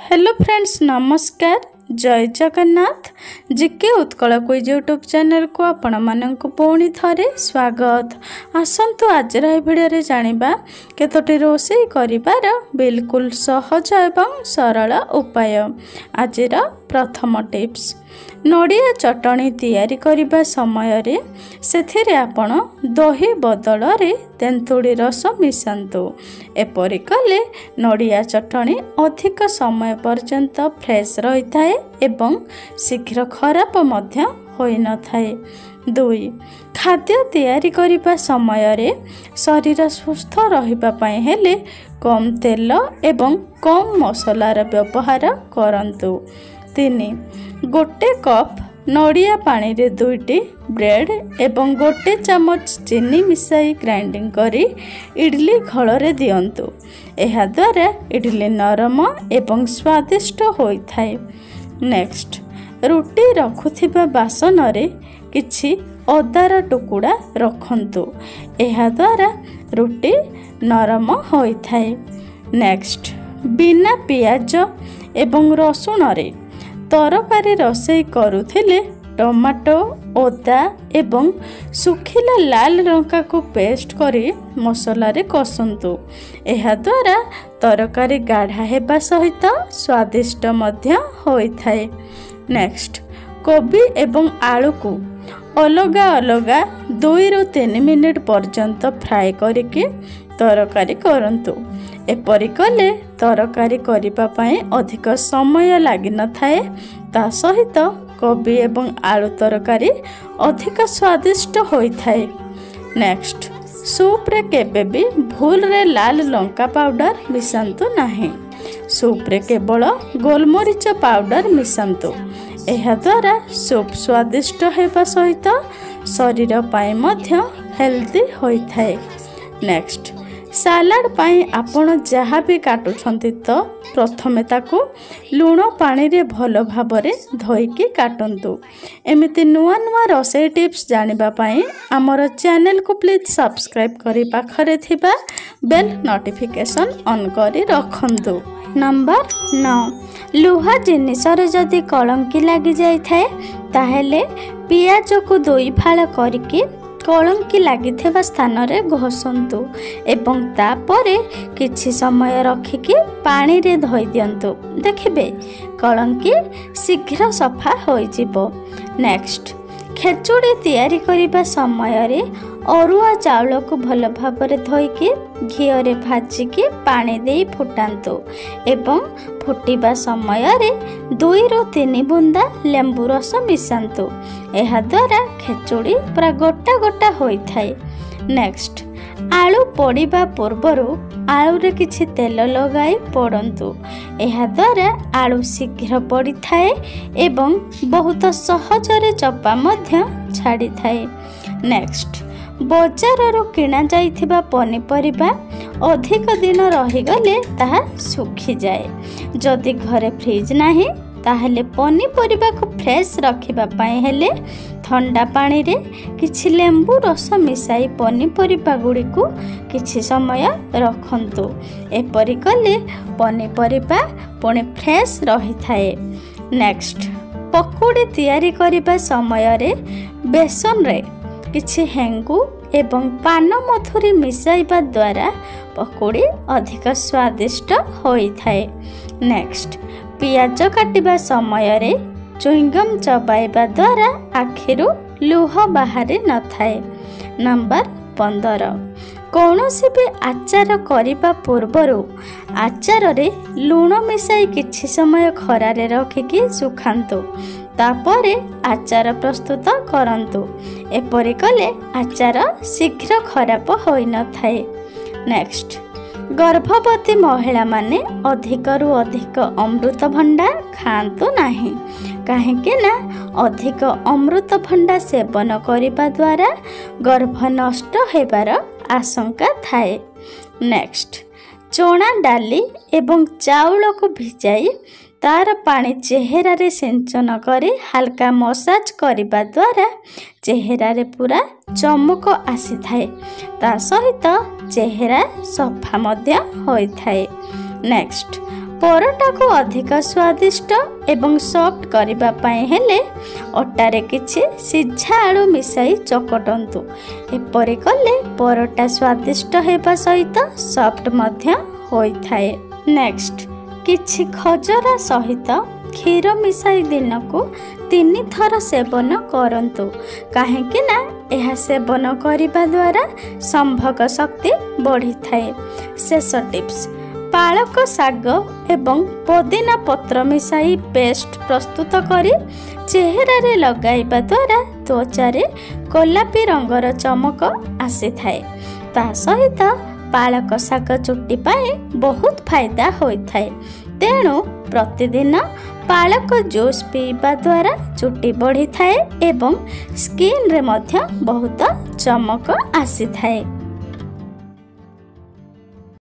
Hello friends, नमस्कार। जय Jagannath. GK Utkal quiz YouTube channel को आपण मानक पुणी थरे स्वागत। आसंतु आज भिडियो जानिबा केतोटी रोषेई करिबार बिल्कुल सहज एवं सरल उपाय। आजिर प्रथम टिप्स, नड़िया चटणी तैयारी करिबा समय रे सेथिरे आपण दही बदल रे तेंतुड़ी रस मिसांतु। एपरि कले नड़िया चटणी अधिक समय पर्यंत फ्रेश रही थाए एवं शीघ्र खराब मध्य होई न थाए। 2. खाद्य तैयारी करिबा समय रे शरीर सुस्थ रहिबा पई हेले कम तेल एवं कम मसलार व्यवहार करंतु। 3. गोटे कप नड़िया पानी रे 2टी ब्रेड एवं गोटे चामच चीनी मिसाई ग्राइंडिंग करी इडली घोल रे दियंतु। एहा द्वारा इडली नरम एवं स्वादिष्ट होई थाए। नेक्स्ट, रुटी रखुथिबा बासन रे किछि अदार टुकुड़ा रखंतु। एहा द्वारा रुटी नरम होई थाए। नेक्स्ट, बिना पियाज एवं रसुण रे तरकारी रोषेई करुथिले टमाटो ओदा एवं सुखिला लाल लंका को पेस्ट करी मसला रे कसंतु। एहा द्वारा तरकारी गाढ़ा हेबा सहित स्वादिष्ट मध्य होई थाए। नेक्स्ट, कोबी एवं आलू को अलगा अलगा 2 ରୁ 3 मिनिट पर्यंत फ्राए करिके तरकारी करंतु। एपरि कले तरकारी करिबा पई अधिक समय लागि न थाए। ता सहित कोबी एवं आलू तरकारी अधिक स्वादिष्ट होई थाए। नेक्स्ट, सूप रे केबे भी भूल रे लाल लंका पाउडर मिसांतु नाही। सूप रे केवल गोलमरीच पाउडर मिसांतु। एहा द्वारा सूप स्वादिष्ट हेबा सहित शरीर पाई मध्य हेल्दी होई थाए। नेक्स्ट, सालाड पाई आपण जहाँ भी काटुछंती तो प्रथमे ताकू लूण पानी रे भलो भाबरे धोईकी काटंतु। एमिति नुआ नुआ रोषेई टिप्स जानिबा पाई हमर चैनल को प्लीज सब्सक्राइब करी पाखरे थिबा बेल नोटिफिकेशन ऑन करी रखंतु। नंबर 9, लुहा जिनिसरे जदि कलंकी लागि जाई थाए ताहेले पियाज को 2 फाळ करिके कलंकी लागिथिबा स्थान रे घोषंतु एवं तापरे किछि समय रखिकी पानी रे धोई दियंतु। देखिबे कलंकी शीघ्र सफा होई जिवो। नेक्स्ट, खेचुड़ी तैयारी करिबा समय रे अरुआ चाउल को भल भाबरे धोईकी घियो रे भाजिकी पानी देई फुटांतु एवं फुटिबा समय रे 2 ରୁ 3 बुंदा लेंबू रस मिसांतु। एहा द्वारा खेचुड़ी पूरा गोटा गोटा होई थाए। नेक्स्ट, आलू पड़िबा पूर्वरु आलू रे किछि तेल लगाई पड़ंतु। एहा द्वारा आलू शीघ्र पड़ी थाए एवं बहुत सहज रे चपा मध्य छाड़ी थाए। नेक्स्ट, बजाररू किणा जाइथिबा पनीपरिबा अधिक दिन रहीगले ताहा सुखी जाए। जदि घरे फ्रिज नाही ताहले पनीपरिबा को फ्रेश रखिबा पई हेले ठंडा पानी रे किछि लेंबू रस मिसाई पनीपरिबा गुडी को किछि समय रखंतु। एपरि कले पनीपरिबा पुणी फ्रेश रही थाए। नेक्स्ट, पकोड़ी तैयारी करिबा समय रे बेसन रे किछि हेंगु एवं पान मधुरी मिसाइबा द्वारा पकोड़ी अधिक स्वादिष्ट होई थाए। नेक्स्ट, पियाज काटिबा समय रे चुइंगम चबाइबा द्वारा आखिरु लुह बाहरी न थाए। नंबर 15, कौनसी भी आचार करिबा पूर्वरु आचार रे लूण मिसाई किछि समय खरा रे रखिकी सुखांतु। तापरे आचार प्रस्तुत करंतु। एपरि कले आचार शीघ्र खराब होई न थाए। नेक्स्ट, गर्भवती महिला माने अधिकरु अधिक अमृतभंडा खांतु नाही। काहेकि ना अधिक अमृतभंडा सेवन करिबा द्वारा गर्भ नष्ट हेबार आशंका थाए। नेक्स्ट, चना डाली एवं चाउल को भिजाई तार पानी चेहरा रे सिंचन करी हल्का मसाज करिबा द्वारा चेहरा रे पूरा चमक आसी थाए। ता सहित चेहरा सफा मध्य होई थाए। नेक्स्ट, परटा को अधिक स्वादिष्ट एवं सॉफ्ट करबा पई हेले अटारे किछि सिझा आलू मिसाई चकटंतु। एपरि कले परटा स्वादिष्ट हेबा सहित सॉफ्ट मध्य होई थाए। नेक्स्ट किछि खजरा सहित क्षीर मिसाई दिन को 3 थर सेवन करंतु। काहेकि ना यह सेवन करिबा द्वारा संभोग शक्ति बढ़ी थाए। शेष टिप्स पालक शाग एवं पुदीना पत्र मिसाई पेस्ट प्रस्तुत करी चेहरा रे लगाइबा द्वारा त्वचा रे गोलापी रंगर चमक आसी थाए। ता सहित पालक शाग चुट्टी पाए बहुत फायदा होई थाए। तेणु प्रतिदिन पालक जूस पीवा द्वारा चुट्टी बढ़ी थाए एवं स्किन रे मध्य बहुत चमक आसी थाए।